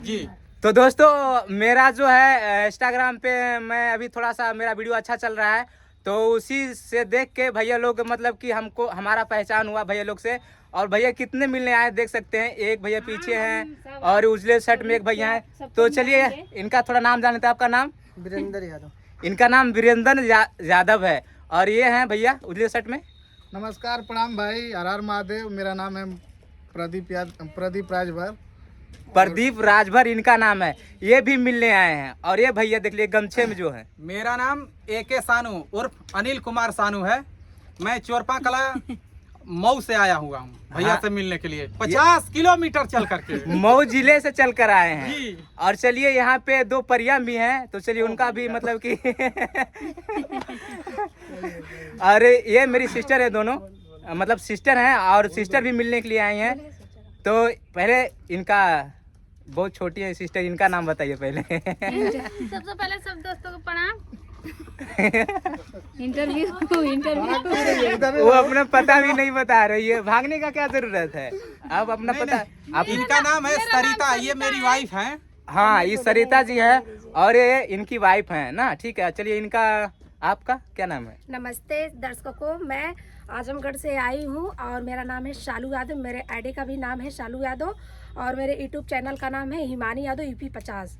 जी। तो दोस्तों मेरा जो है इंस्टाग्राम पे मैं अभी थोड़ा सा मेरा वीडियो अच्छा चल रहा है, तो उसी से देख के भैया लोग मतलब कि हमको हमारा पहचान हुआ भैया लोग से। और भैया कितने मिलने आए देख सकते हैं, एक भैया पीछे हैं और उजले शर्ट में एक भैया हैं। तो चलिए इनका थोड़ा नाम जान लेते हैं। आपका नाम? वीरेंद्र यादव। इनका नाम वीरेंद्र यादव है। और ये हैं भैया उजले शर्ट में। नमस्कार, प्रणाम भाई, हर हर महादेव। मेरा नाम है प्रदीप राजभर। प्रदीप राजभर इनका नाम है। ये भी मिलने आए हैं। और ये भैया देख लिए गमछे में जो है। मेरा नाम AK सानू उर्फ अनिल कुमार सानू है। मैं चोरपा कला मऊ से आया हुआ हूँ भैया से मिलने के लिए 50 किलोमीटर चल करके मऊ जिले से चल कर आए हैं। जी। और चलिए यहाँ पे दो परियां भी हैं, तो चलिए उनका भी मतलब कि अरे ये मेरी सिस्टर है, दोनों मतलब सिस्टर हैं और सिस्टर भी मिलने के लिए आई हैं। तो पहले इनका बहुत छोटी है सिस्टर, इनका नाम बताइए पहले। सबसे पहले सब दोस्तों को प्रणाम। इंटरव्यू वो अपना पता भी नहीं बता रही है, भागने का क्या जरूरत है। आप अपना पता आप इनका नाम है सरिता, ये मेरी वाइफ है। हाँ, ये सरिता जी है और ये इनकी वाइफ है ना। ठीक है, चलिए इनका आपका क्या नाम है? नमस्ते दर्शकों को, मैं आजमगढ़ से आई हूँ और मेरा नाम है शालू यादव। मेरे आईडी का भी नाम है शालू यादव और मेरे यूट्यूब चैनल का नाम है हिमानी यादव UP 50।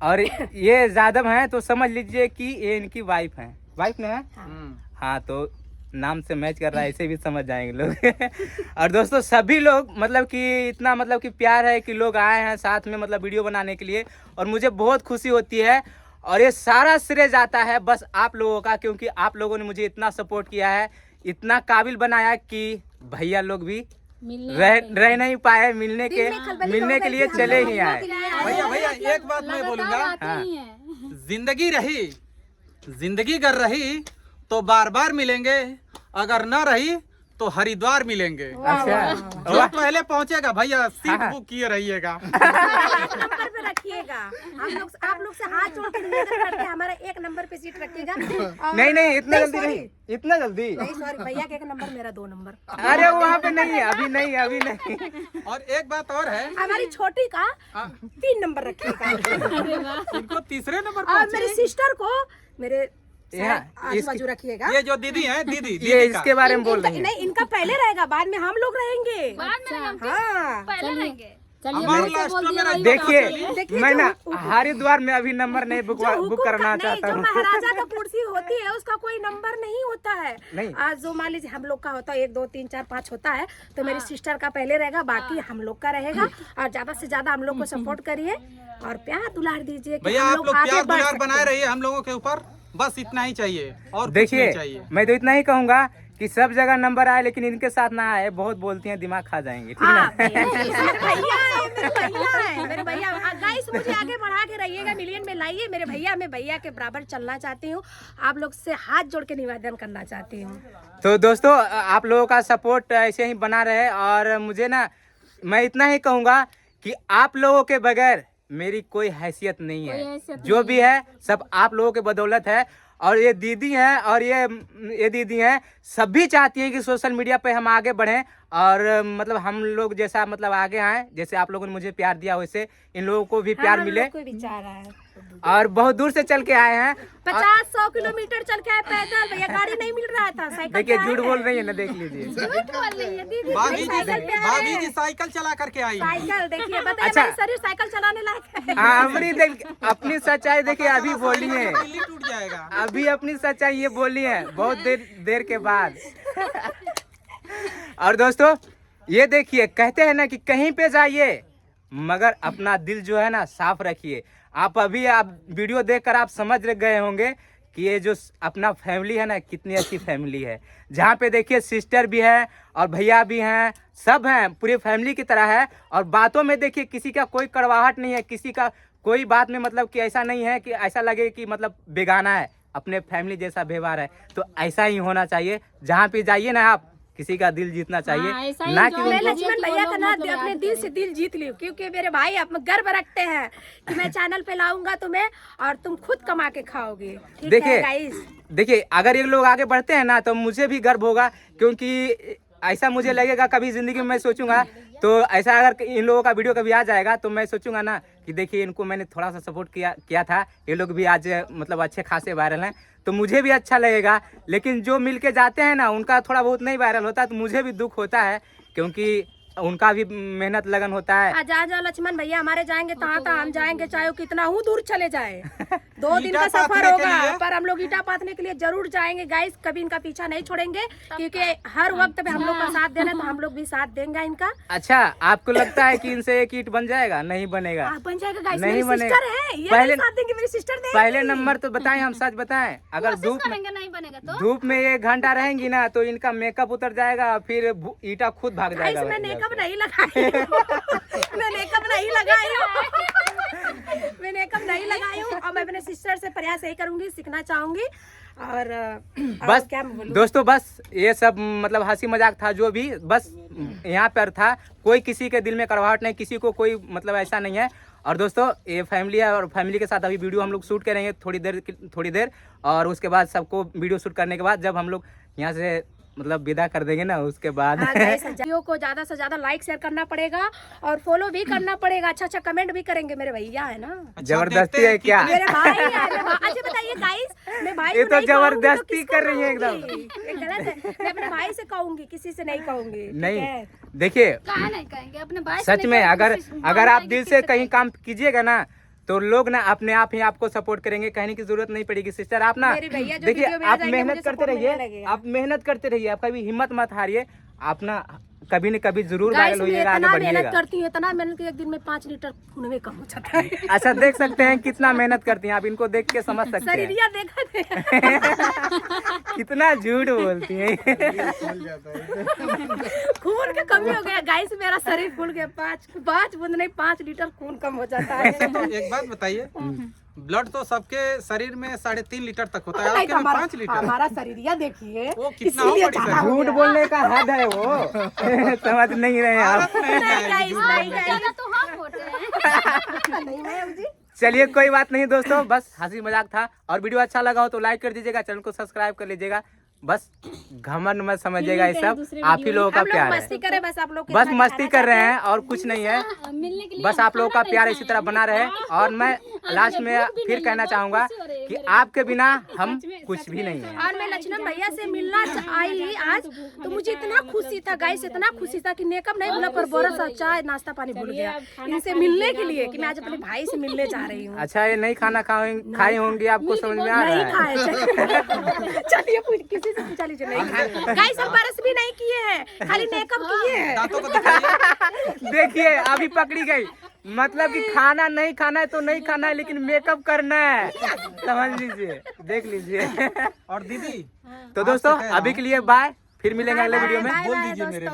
और ये यादव हैं, तो समझ लीजिए कि ये इनकी वाइफ हैं। वाइफ ने है? हाँ, तो नाम से मैच कर रहा है, ऐसे भी समझ जाएंगे लोग। और दोस्तों सभी लोग मतलब कि इतना मतलब कि प्यार है कि लोग आए हैं साथ में मतलब वीडियो बनाने के लिए, और मुझे बहुत खुशी होती है। और ये सारा श्रेय जाता है बस आप लोगों का, क्योंकि आप लोगों ने मुझे इतना सपोर्ट किया है, इतना काबिल बनाया कि भैया लोग भी रह नहीं पाए, मिलने के लिए चले ही आए। भैया एक बात मैं बोलूँगा, हाँ। जिंदगी अगर रही तो बार बार मिलेंगे, अगर न रही तो हरिद्वार मिलेंगे। अच्छा, जो पहले पहुंचेगा भैया सीट बुक किए रहिएगा। नंबर पे रखिएगा। आप लोग से हाथ जोड़ के निवेदन करते हैं, हमारा 1 नंबर पे सीट रखिएगा। नहीं इतना जल्दी नहीं, इतना जल्दी नहीं, सॉरी भैया का 1 नंबर, मेरा 2 नंबर। अरे वहाँ पे नहीं है, अभी नहीं। और एक बात और है, हमारी छोटी का 3 नंबर रखिएगा इनको तीसरे नंबर और पर मेरी सिस्टर को मेरे यहाँ आजू रखिएगा। ये जो दीदी है, दीदी ये इसके बारे में बोल रही है। नहीं, इनका पहले रहेगा, बाद में हम लोग रहेंगे। हाँ, पहले रहेंगे। हमारे लास्ट में मेरा देखिए मैं ना हरिद्वार में अभी नंबर नहीं बुक करना चाहता जो हूँ। महाराजा का कुर्सी होती है उसका कोई नंबर नहीं होता है। नहीं। आज जो मान लीजिए हम लोग का होता है 1 2 3 4 5 होता है, तो मेरी सिस्टर का पहले रहेगा, बाकी हम लोग का रहेगा। और ज्यादा से ज्यादा हम लोग को सपोर्ट करिए और प्यार दुलार दीजिए। भैया आप लोग प्यार दुलार बनाए रहिए हम लोगों के ऊपर, बस इतना ही चाहिए और कुछ नहीं चाहिए। मैं तो इतना ही कहूँगा कि सब जगह नंबर आए, लेकिन इनके साथ ना आए, बहुत बोलती हैं, दिमाग खा जाएंगे। ठीक मेरे भैया गाइस, मुझे आगे बढ़ा के रहिएगा, मिलियन में लाइए मेरे भैया। मैं भैया के बराबर चलना चाहती हूँ, आप लोग से हाथ जोड़ के निवेदन करना चाहती हूँ। तो दोस्तों आप लोगों का सपोर्ट ऐसे ही बना रहे। और मुझे ना मैं इतना ही कहूँगा कि आप लोगों के बगैर मेरी कोई हैसियत नहीं है। जो भी है सब आप लोगों के बदौलत है। और ये दीदी हैं और ये दीदी हैं, सभी चाहती हैं कि सोशल मीडिया पे हम आगे बढ़ें और मतलब हम लोग जैसा मतलब आगे आए, जैसे आप लोगों ने मुझे प्यार दिया वैसे इन लोगों को भी प्यार मिले। कोई विचार है और बहुत दूर से चल के आए हैं, 50-100 किलोमीटर चल के आए पैदल। भैया गाड़ी नहीं मिल रहा था, साइकिल। देखिए झूठ बोल रही है ना, देख लीजिए। भाभी जी साइकिल चला करके आई। साइकिल देखिए, बताइए अच्छा। हमारी शरीर साइकिल चलाने लायक है। हमारी अपनी सच्चाई देखिए, अभी बोली है, दिल्ली टूट जाएगा। अभी अपनी सच्चाई ये बोली है बहुत देर के बाद। और दोस्तों ये देखिए, कहते हैं ना कि कहीं पे जाइए मगर अपना दिल जो है ना साफ रखिए। आप वीडियो देखकर आप समझ गए होंगे कि ये जो अपना फैमिली है ना कितनी अच्छी फैमिली है। जहाँ पे देखिए सिस्टर भी है और भैया भी हैं, सब हैं, पूरी फैमिली की तरह है। और बातों में देखिए किसी का कोई कड़वाहट नहीं है, किसी का कोई बात में मतलब कि ऐसा नहीं है कि ऐसा लगे कि मतलब बेगाना है, अपने फैमिली जैसा व्यवहार है। तो ऐसा ही होना चाहिए। जहाँ पे जाइए ना आप किसी का दिल जीतना चाहिए, ना कि मैं लक्ष्मण भैया का ना अपने दिल से दिल जीत लियो, क्योंकि मेरे भाई आप गर्व रखते हैं कि मैं चैनल पे लाऊंगा तुम्हें और तुम खुद कमा के खाओगे। देखिए अगर ये लोग आगे बढ़ते हैं ना तो मुझे भी गर्व होगा, क्योंकि ऐसा मुझे लगेगा कभी जिंदगी में मैं सोचूंगा तो ऐसा अगर इन लोगों का वीडियो कभी आ जाएगा तो मैं सोचूंगा ना कि देखिए इनको मैंने थोड़ा सा सपोर्ट किया था, ये लोग भी आज मतलब अच्छे खासे वायरल हैं, तो मुझे भी अच्छा लगेगा। लेकिन जो मिल के जाते हैं ना, उनका थोड़ा बहुत नहीं वायरल होता, तो मुझे भी दुख होता है, क्योंकि उनका भी मेहनत लगन होता है। जहाँ जहाँ लक्ष्मण भैया हमारे जाएंगे तहाँ तहाँ हम जाएंगे, चाहे वो कितना ही दूर चले जाए। 2 दिन का ईंटा सफर पाथने के होगा, लिए। पर हम लोग ईटा पाथने के लिए जरूर जाएंगे गाइस। कभी इनका पीछा नहीं छोड़ेंगे, क्योंकि हर वक्त पे हम लोग का साथ देना, तो हम लोग भी साथ देंगे इनका। अच्छा, आपको लगता है कि इनसे एक ईंट बन जाएगा? नहीं बनेगा, बन जाएगा गाइस, नहीं मेरी बनेगा। सिस्टर है, ये पहले- साथ देंगे, मेरी सिस्टर देंगी। पहले नंबर तो बताएं, हम सच बताएं, अगर कोशिश धूप में करेंगे, नहीं बनेगा तो धूप में 1 घंटा रहेंगी ना, तो इनका मेकअप उतर जाएगा, फिर ईटा खुद भाग गाइस जाएगा। मैं मेकअप नहीं लगाई मैं मेकअप नहीं लगाई हूँ मैं मेकअप नहीं लगाई हूँ, और मैं अपने सिस्टर से प्रयास यही करूंगी, सीखना चाहूंगी। और बस क्या मैं बोलूं? दोस्तों, बस ये सब मतलब हंसी मजाक था, जो भी बस यहाँ पर था। कोई किसी के दिल में कड़वाहट नहीं, किसी को कोई मतलब ऐसा नहीं है। और दोस्तों, ये फैमिली है, और फैमिली के साथ अभी वीडियो हम लोग शूट करेंगे थोड़ी देर, और उसके बाद सबको वीडियो शूट करने के बाद जब हम लोग यहाँ से मतलब विदा कर देंगे ना, उसके बाद वीडियो को ज्यादा से ज्यादा लाइक शेयर करना पड़ेगा, और फॉलो भी करना पड़ेगा। अच्छा कमेंट भी करेंगे, मेरे भैया है ना, जबरदस्ती है क्या? मेरे भाई है, अच्छा बताइए गाइस, मैं भाई ये को तो नहीं कहूंगी जबरदस्ती किसको कर रही है कहूंगी? ये गलत है, मैं अपने भाई से कहूंगी, किसी से नहीं कहूंगी। ठीक नहीं, है? देखिए कहा नहीं कहेंगे अपने भाई से सच नहीं में कहेंगे, अगर किसी से अगर आप मांगेंगे, दिल किसी से कहीं काम कीजिएगा ना, तो लोग ना अपने आप ही आपको सपोर्ट करेंगे, कहने की जरूरत नहीं पड़ेगी। सिस्टर आप ना मेरे भैया जो देखिए, वीडियो में आ आप जाएंगे, मेहनत मुझे करते support मिलने रहिए, लगेगा। आप मेहनत करते रहिए, आप कभी हिम्मत मत हारिए, आप ना कभी न कभी जरूर गाइस वायरल मैं होइएगा, आगे इतना मेहनत बढ़िएगा। करती हूँ, इतना मेहनत की एक दिन में 5 लीटर खून में कम हो जाता है। अच्छा, देख सकते हैं कितना मेहनत करती हैं आप, इनको देख के समझ सकते हैं शरीरिया देखा थे। कितना झूठ बोलती हैं। खून की कमी हो गया गाइस, मेरा शरीर फूल गया, 5 बूंद नहीं 5 लीटर खून कम हो जाता है। वैसे तो एक बात बताइए, ब्लड तो सबके शरीर में 3.5 लीटर तक होता है, नहीं, आपके में हमारा 5 लीटर। हमारा शरीरिया देखिए, वो कितना इसीलिए बड़ी ज्यादा हो झूठ गया। बोलने का हद है वो। समझ नहीं रहे आप। आदत नहीं नहीं है, गाइस, नहीं गाइस, ज्यादा तो हम होते हैं। नहीं मैम जी। चलिए कोई बात नहीं दोस्तों, बस हंसी मजाक था, और वीडियो अच्छा लगा हो तो लाइक कर दीजिएगा, चैनल को सब्सक्राइब कर लीजिएगा। बस घमंड मत समझिएगा, ये सब आप ही लोगों का हम लोग प्यार मस्ती है, करें, बस आप लोग बस मस्ती कर रहे हैं और कुछ नहीं है। मिलने के लिए बस आप लोगों का प्यार इसी तरह बना रहे, और मैं लास्ट में फिर कहना चाहूंगा कि आपके बिना हम कुछ भी नहीं है। और मैं लक्ष्मण भैया से मिलना आई आज, तो मुझे इतना खुशी था गाइस, इतना खुशी था कि मेकअप नहीं भूला, पर बोरा सा चाय नाश्ता पानी भूल गया इनसे मिलने के लिए, कि मैं आज अपने भाई से मिलने जा रही हूँ। अच्छा, ये नहीं खाना खाई होंगी, आपको समझ में आ रहा नहीं है? खाए चलिए किसी से पूछा लीजिए, नहीं खाए गाइस, हम बरस भी नहीं किए हैं, खाली मेकअप किए हैं। दांतों को दिखाइए। देखिए अभी पकड़ी गई, मतलब कि खाना नहीं खाना है तो नहीं खाना है, लेकिन मेकअप करना है, समझ लीजिए, देख लीजिए। और दीदी, तो दोस्तों अभी के लिए बाय, फिर मिलेंगे अगले वीडियो में। बोल दीजिए मेरे